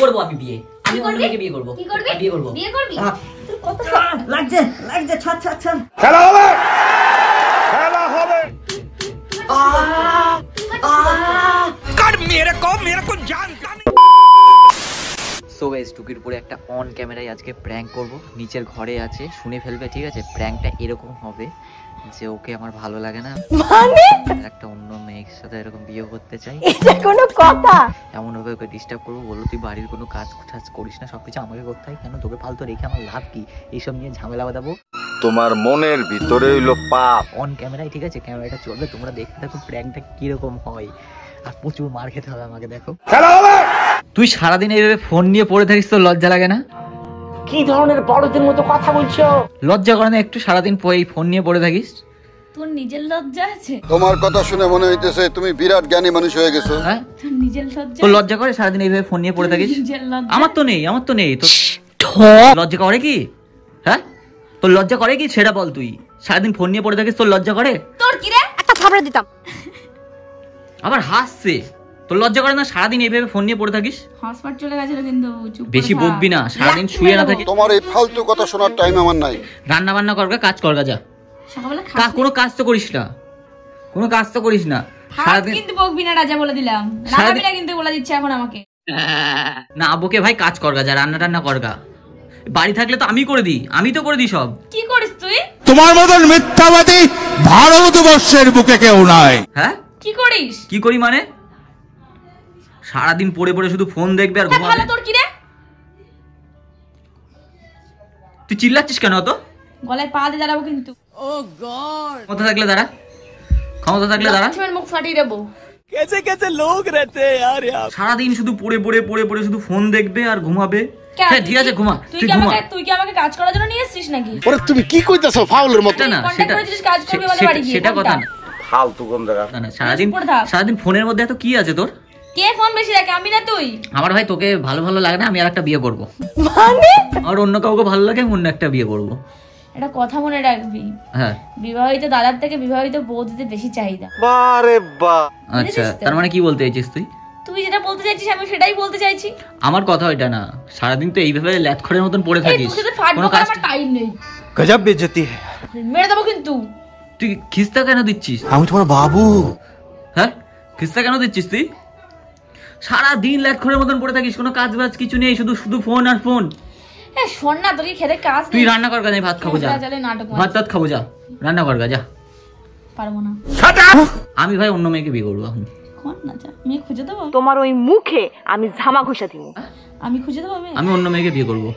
করবো আমি বিয়ে, আমি অন্য মেয়েকে বিয়ে করবো। কি করবি? বিয়ে করবো। বিয়ে করবি? তোর কত লাগছে লাগছে, ছাড় ছাড় ছাড়। খেলা হবে, খেলা হবে। কাট মেরে কো জানতা নেই। সো গাইস, টুকির উপরে একটা অন ক্যামেরায় আজকে প্র্যাঙ্ক করব। নিচের ঘরে আছে, শুনে ফেলবে, ঠিক আছে? প্র্যাঙ্কটা এরকম হবে যে ওকে আমার ভালো লাগে না, মানে একটা অন্য মেয়ের সাথে এরকম বিয়ে করতে চাই। এটা কোনো কথা? এমন ভাবে ওকে ডিস্টার্ব করবো, বললো তুই বাড়ির কোনো কাজ টাজ করিস না, সবকিছু আমাকে করতে হয়, কেন তোকে ফালতু রেখে আমার লাভ কি? এইসব নিয়ে ঝামেলা বাঁধাবো তোমার মনের ভিতরে হইলো পাপ। অন ক্যামেরায়, ঠিক আছে? ক্যামেরাটা চলবে, তোমরা দেখতে থাকো প্র্যাঙ্কটা কিরকম হয়। আর প্রচুর মার খেতে হবে আমাকে, দেখো। খেলা হবে। তুই সারাদিন এইভাবে ফোন নিয়ে পড়ে থাকিস, তোর লজ্জা লাগে না? কি ধরনের বড়দের মতো কথা বলছো? লজ্জা করে না একটু সারাদিন এই ফোন নিয়ে পড়ে থাকিস? তোর নিজের লজ্জা আছে? তোমার কথা শুনে মনে হইতেছে তুমি বিরাট জ্ঞানী মানুষ হয়ে গেছো। হ্যাঁ, তোর নিজের লজ্জা? তোর লজ্জা করে সারাদিন এইভাবে ফোন নিয়ে পড়ে থাকিস? নিজের লজ্জা? আমার তো নেই, আমার তো নেই। তোর লজ্জা করে কি? হ্যাঁ, তোর লজ্জা করে কি সেটা বল। তুই সারাদিন ফোন নিয়ে পড়ে থাকিস, তোর লজ্জা করে? তোর কি রে? একটা থাপড়া দিতাম। আবার হাসছে, তোর লজ্জা করে না সারাদিন এইভাবে ফোন নিয়ে পড়ে থাকিস? হসপিটাল চলে গেছিল কিন্তু চুপ করে বেশি থাক। বকবি না, সারাদিন শুয়ে না থাকিস। তোমার এই ফালতু কথা শোনার টাইম আমার নাই। রান্না বান্না করগা, কাজ করগা, যা। সকালবেলা খাস কোনো কাজ তো করিস না, কোনো কাজ তো করিস না সারাদিন। কিন্তু বকবি না রাজা, বলে দিলাম। রাগাবি না কিন্তু, বলে দিচ্ছে এখন আমাকে। না আবুকে ভাই, কাজ করগা, যা, রান্না টান্না করগা। বাড়ি থাকলে তো আমি করে দিই, আমি তো করে দিই সব। কি করিস তুই? তোমার মতন মিথ্যাবাদী ভারতবর্ষের বুকে কেউ নাই। হ্যাঁ, কি করিস? কি করি মানে? সারাদিন পড়ে পড়ে শুধু ফোন দেখবে আর ভালো। ঘুমাবে। তোর কি রে? তুই চিল্লাচ্ছিস কেন অত? গলায় পা দিয়ে দাঁড়াবো কিন্তু। ক্ষমতা থাকলে দাঁড়া, ক্ষমতা থাকলে দাঁড়া। লক্ষ্মীর মুখ ফাটিয়ে দেবো। कैसे कैसे लोग रहते हैं यार यहाँ। সারাদিন শুধু পড়ে পড়ে পড়ে পড়ে শুধু ফোন দেখবে আর ঘুমাবে। কেন? হ্যাঁ ঠিক আছে, ঘুমা, তুই তুই কি ঘুমা। তুই কি আমাকে কাজ করার জন্য নিয়ে এসেছিস নাকি? ওরে তুমি কি কইতাছো ফাউলের মতো? সেটা না, কন্টাক্ট সেটা করেছিস কাজ করবি আমাদের বাড়ি গিয়ে, সেটা কথা কোনটা? না। ফালতু কোন জায়গা? না না, সারাদিন চুপ করে থাক। সারাদিন ফোনের মধ্যে এত কি আছে তোর? কে ফোন বেশি দেখে, আমি না তুই? আমার ভাই তোকে ভালো ভালো লাগে না, আমি আর একটা বিয়ে করবো। মানে আর অন্য কাউকে ভালো লাগে, আমি অন্য একটা বিয়ে করবো। এটা কথা মনে রাখবি, হ্যাঁ। বিবাহিত দাদার থেকে বিবাহিত বৌদিতে বেশি চাহিদা। বারে বা। আচ্ছা, বুঝেছিস তো? তার মানে কি বলতে চাইছিস তুই? তুই যেটা বলতে চাইছিস আমি সেটাই বলতে চাইছি। আমার কথা ওইটা না, সারাদিন তো এইভাবে ল্যাথখড়ের মতন পড়ে এই থাকিস, তোর সাথে ফাট কোনো বকার কাজ। আমার টাইম নেই। গজব বেজতি है। মেরে দেবো কিন্তু। তুই খিস্তা কেন দিচ্ছিস? আমি তোমার বাবু। হ্যাঁ, খিস্তা কেন দিচ্ছিস তুই? সারাদিন ল্যাথখড়ের মতন পড়ে থাকিস, কোনো কাজ বাজ কিছু নেই, শুধু শুধু ফোন আর ফোন। হ্যাঁ শোন না, তোর কি খেতে কাজ নেই? তুই রান্না কর গা, ভাত খাবো, যা। চলে নাটক ভাত টাত খাবো, যা, রান্না কর গা, যা। পারবো না। আমি ভাই অন্য মেয়েকে বিয়ে করবো এখন। কোন না, যা মেয়ে খুঁজে দেবো। তোমার ওই মুখে আমি ঝামা ঘষা দিব। আমি খুঁজে দেবো মেয়ে। আমি অন্য মেয়েকে বিয়ে করবো।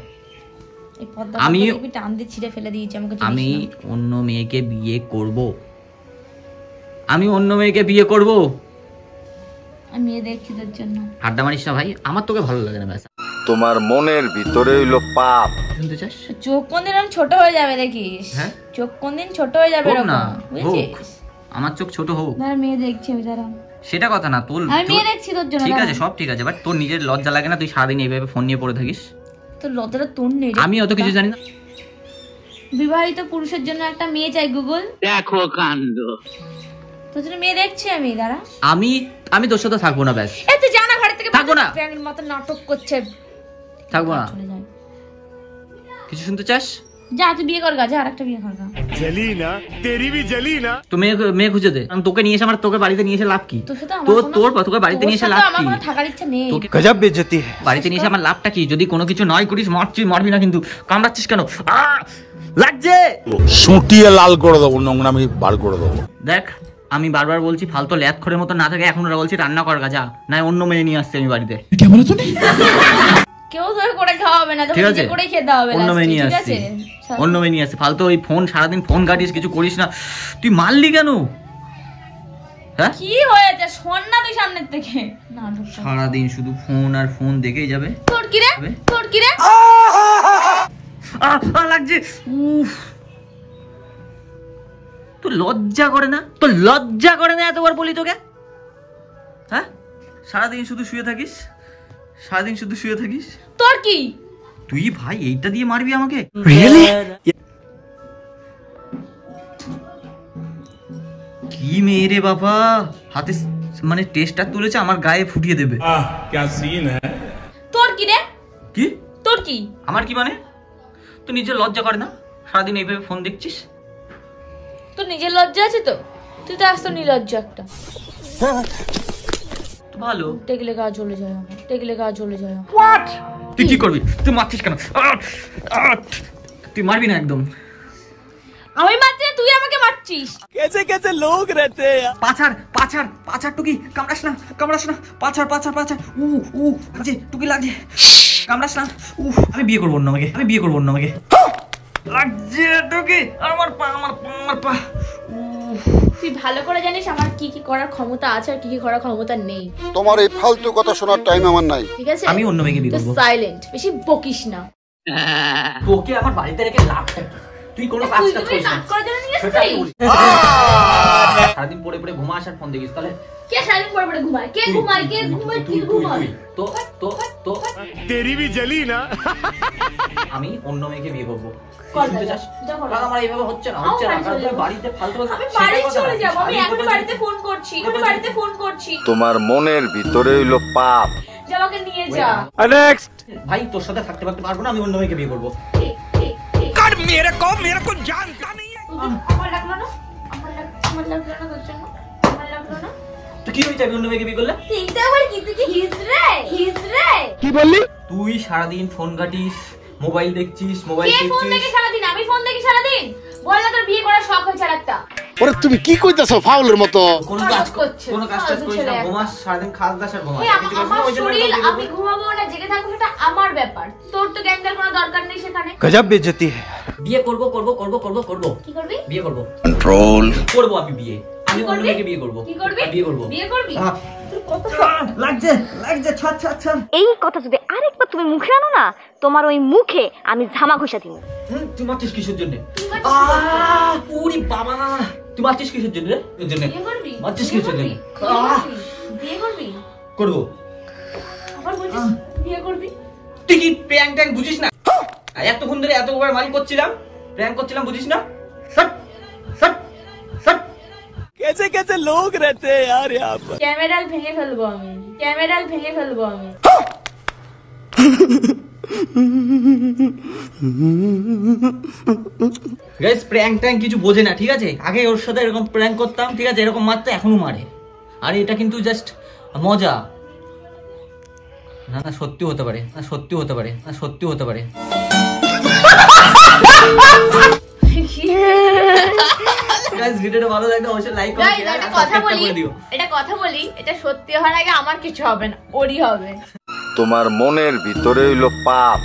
এই পদ্মা আমি- দেখবি টান দিয়ে ছিঁড়ে ফেলে দিয়েছি আমাকে। আমি অন্য মেয়েকে বিয়ে করব, আমি অন্য মেয়েকে বিয়ে করব। আমি মেয়ে দেখছি তোর জন্য। আড্ডা মারিস না ভাই, আমার তোকে ভালো লাগে না, ব্যাস। তোমার মনের ভিতরে হইলো পাপ। শুনতে চাস? চোখ কোনদিন আমি ছোট হয়ে যাবে দেখিস। হ্যাঁ? চোখ কোনদিন ছোট হয়ে যাবে হোক এরকম, না, বুঝছিস? আমার চোখ ছোট হোক, দাঁড়া মেয়ে দেখছি আমি, দাঁড়া। সেটা কথা না। তোর আমি মেয়ে দেখছি তোর জন্য। ঠিক দাঁড়া। আছে, সব ঠিক আছে, বাট তোর নিজের লজ্জা লাগে না? তুই সারাদিন এইভাবে ফোন নিয়ে পড়ে থাকিস। তোর লজ্জাটা তোর নেই রে। আমি অত কিছু জানি না। বিবাহিত পুরুষের জন্য একটা মেয়ে চাই গুগল। देखो कांड। তোর জন্য মেয়ে দেখছি আমি, দাঁড়া। আমি তোর সাথে থাকবো না, ব্যাস। এই তুই জানা ঘরে থেকে থাকবো না। প্যাংয়ের মতো নাটক করছে। থাকবো না। চলে যায়। কিছু শুনতে চাস? যা তুই বিয়ে কর গা, যা আরেকটা বিয়ে কর গা। জলি না, তেরি ভি জলি না। তো মেয়ে খুঁজে দে। আমি তোকে নিয়ে এসে তোকে বাড়িতে নিয়ে এসে লাভ কি? তোর সাথে আমার তোকে বাড়িতে নিয়ে এসে লাভ আমার কি? কোনো থাকার ইচ্ছা নেই। তোকে গজব বেজতি है। বাড়িতে নিয়ে এসে আমার লাভটা কি? যদি কোনো কিছু নয় করিস, মারবি না কিন্তু। কামড়াচ্ছিস কেন? লাগছে। সুটিয়ে লাল করে দেবো, নোংরামি বার করে দেবো। দেখ, আমি বারবার বলছি ফালতু ল্যাথখড়ের মতো না থাকে, এখন ওরা বলছি রান্না কর গা, যা, না অন্য মেয়ে নিয়ে আসছে আমি বাড়িতে। কেউ তোকে করে খাওয়াবে না, তোকে ঠিক আছে, নিজে করে খেতে হবে। অন্য মেয়ে নিয়ে ঠিক আসছি, আছে? অন্য মেয়ে নিয়ে আসছে। ফালতু ওই ফোন, সারাদিন ফোন কাটিস, কিছু করিস না। তুই মারলি কেন? হ্যাঁ, কি হয়েছে? শোন না তুই সামনের থেকে। নাটক কর। সারাদিন শুধু ফোন আর ফোন দেখেই যাবে। তোর কি রে? তোর কি রে? লাগছে। উফ, তোর লজ্জা করে না? তোর লজ্জা করে না? এতবার বলি তোকে। হ্যাঁ, সারাদিন শুধু শুয়ে থাকিস, সারাদিন শুধু শুয়ে থাকিস। তোর কি? তুই ভাই এইটা দিয়ে মারবি আমাকে? রিয়েলি? কি মেয়ে রে বাবা, হাতে মানে টেস্টার তুলেছে, আমার গায়ে ফুটিয়ে দেবে। क्या सीन है। তোর কি রে? কি তোর কি? আমার কি মানে? তুই নিজে লজ্জা করে না? সারাদিন এইভাবে ফোন দেখছিস? তোর নিজের লজ্জা আছে তো? তুই তো আসতো নির্লজ্জ একটা। তো ভালো। টেকলে গা জ্বলে যায় আমার, টেকলে গা জ্বলে যায় আমার। হোয়াট? তুই কি করবি? তুই মারছিস কেন? তুই মারবি না একদম। আমি মারছি না, তুই আমাকে মারছিস। कैसे कैसे लोग रहते हैं यार। পাছার টুকি কামড়াস না পাছার লাগছে টুকি লাগছে কামড়াস না। আমি বিয়ে করবো না আমাকে লাগছে টুকি আমার পা। তুই ভালো করে জানিস আমার কি কি করার ক্ষমতা আছে আর কি কি করার ক্ষমতা নেই, তোমার এই ফালতু কথা শোনার টাইম আমার নাই। ঠিক আছে? আমি অন্য মেয়েকে বিয়ে তুই করবো। সাইলেন্ট, বেশি বকিস না। তোকে আমার বাড়িতে রেখে লাভ থাকে? তুই কোনো কাজ তুই করিস না। কাজ করার জন্য নিয়ে এসেছিস? সারাদিন পড়ে ঘুমাস আর ফোন দেখিস, তাহলে কে সারাদিন পড়ে পড়ে ঘুমায়? কে ঘুমায়? কে ঘুমায়? কি ঘুমায়? তো তেরি ভি জ্বলি না। আমি অন্য মেয়েকে বিয়ে করবো। শুনতে চাস? কারণ আমার এইভাবে হচ্ছে না। কারণ তুই বাড়িতে ফালতু কথা। আমি বাড়ি চলে যাব। আমি এখন বাড়িতে ফোন করছি। তোমার মনের ভিতরে হইলো পাপ। যা আমাকে নিয়ে যা। ভাই তোর সাথে থাকতে পারবো না, আমি অন্য মেয়েকে বিয়ে করবো। আমার লাগলো না তোর জন্য? আমার লাগলো না? তো কি হয়েছে আমি অন্য মেয়েকে বিয়ে করলে? এইটা আবার কি? তুই কি হিজ রে? তুই সারাদিন ফোন ঘাটিস, মোবাইল দেখছিস, কে ফোন দেখে সারাদিন? আমি ফোন দেখি সারাদিন? বল না তোর বিয়ে করার শখ হয়েছে একটা। ওরে তুমি কি কইতাছো ফাউলের মতো? কোনো কাজ করিস না, ঘুমাস সারাদিন, খাস দাস আর ঘুমাস। আমার শরীর, আমি ঘুমাবো না জেগে থাকবো, সেটা আমার ব্যাপার। তোর তো জ্ঞান দেওয়ার কোনো দরকার নেই সেখানে। গজব বেইজ্জতি है। বিয়ে করবো। কি করবি? বিয়ে করবো। कंट्रोल করবো আমি বিয়ে। আমি অন্য মেয়েকে বিয়ে করবো। কি করবি? বিয়ে করবি? তোর কত লাগছে ছাড়। এই কথা যদি আরেকবার তুমি মুখে আনো না, তোমার ওই মুখে আমি ঝামা ঘষা দিব। তুই মারছিস কিসের জন্য? তুই মারছিস? ওরে বাবা, তুই মারছিস কিসের জন্য? এর জন্য বিয়ে করবি? মারছিস কিসের জন্য? বিয়ে করবি? করবো। আবার বলছিস বিয়ে করবি? তুই কি প্র্যাঙ্ক বুঝিস না? এতক্ষণ ধরে এতবার মাইল করছিলাম, প্র্যাঙ্ক করছিলাম, বুঝিস না? সট। कैसे कैसे लोग रहते हैं यार यहाँ पर। ক্যামেরা ভেঙে ফেলবো আমি। গাইস প্র্যাঙ্ক কিছু বোঝে না, ঠিক আছে? আগে ওর সাথে এরকম প্র্যাঙ্ক করতাম, ঠিক আছে? এরকম মারতে এখনো মারে। আর এটা কিন্তু জাস্ট মজা না। সত্যি হতে পারে। গাইস ভিডিওটা ভালো লাগলে অবশ্যই লাইক করো, শেয়ার আর সাবস্ক্রাইব করে দিও। এটা কথা বলি, এটা সত্যি হওয়ার আগে আমার কিছু হবে না, ওরই হবে। তোমার মনের ভিতরে হইলো পাপ।